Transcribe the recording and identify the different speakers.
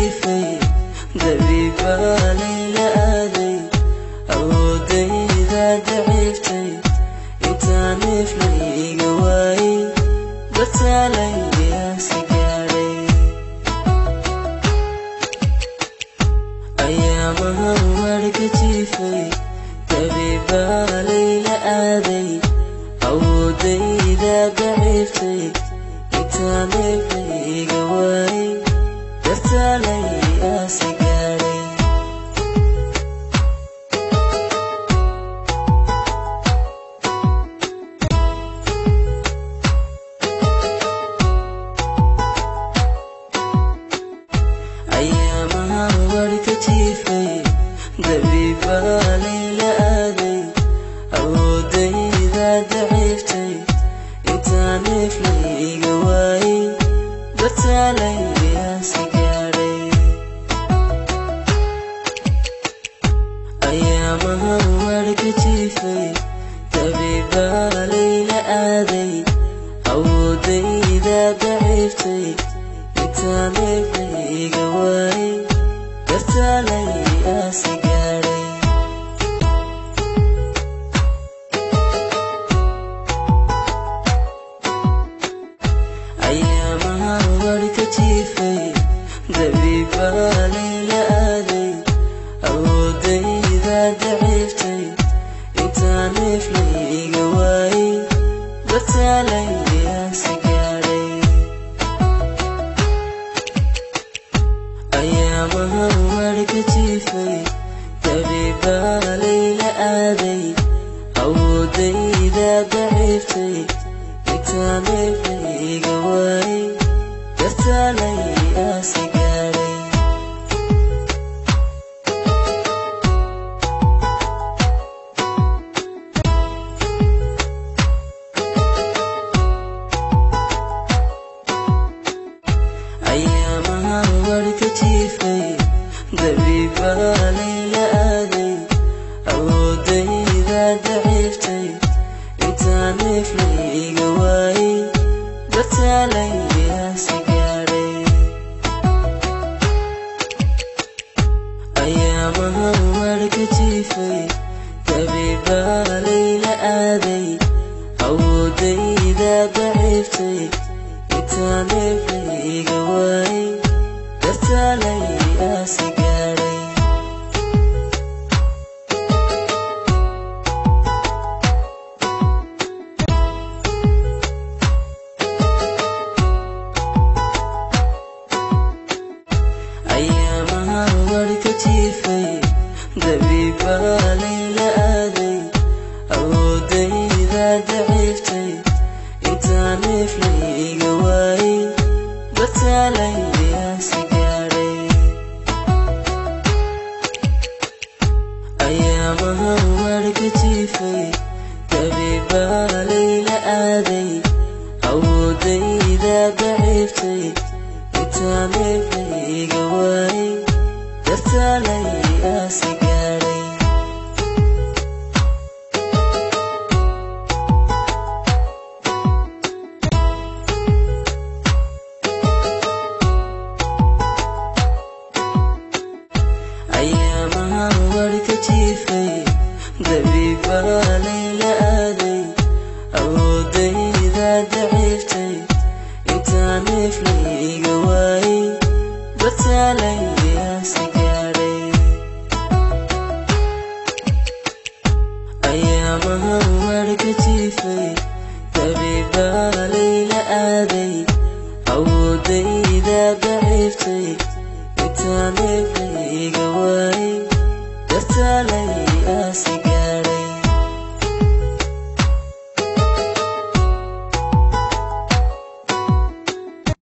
Speaker 1: jiifay dabiibaa layla aaday awoodayda daciiftay intaan neef layga waayay dartaalayyaasi gaadhay ayaamahan warka jiifay dabiibaa layla aaday awoodayda daciiftay intaan neef layga waayay dartaalayyaasi gaadhay ayaamahan warka jiifay dabiibaa layla aaday awoodayda daciiftay intaan neef layga waayay dartaalayyaasi gaadhay ayaamahan warka jiifay dabiibaa layla aaday awoodayda daciiftay intaan neef layga waayay dartaalayyaasi gaadhay ayaamahan warka jiifay dabiibaa layla aaday awoodayda daciiftay intaan neef layga waayay dartaalayyaasi gaadhay ayaamahan warka jiifay dabiibaa layla aaday awoodayda daciiftay intaan neef layga waayay dartaalayyaasi gaadhay ayaamahan warka jiifay dabiibaa layla aaday awoodayda daciiftay intaan neef layga waayay dartaalayyaasi gaadhay ayaamahan warka jiifay dabiibaa layla aaday awoodayda daciiftay intaan neef layga waayay dartaalayyaasi gaadhay ayaamahan warka jiifay dabiibaa layla aaday awoodayda daciiftay intaan neef layga waayay dartaalayyaasi gaadhay ayaamahan warka jiifay dabiibaa layla aaday awoodayda daciiftay intaan neef layga waayay dartaalayyaasi gaadhay ayaamahan warka jiifay dabiibaa layla aaday awoodayda daciiftay intaan neef layga waayay dartaalayyaasi gaadhay ayaamahan warka jiifay dabiibaa layla aaday awoodayda daciiftay intaan neef layga waayay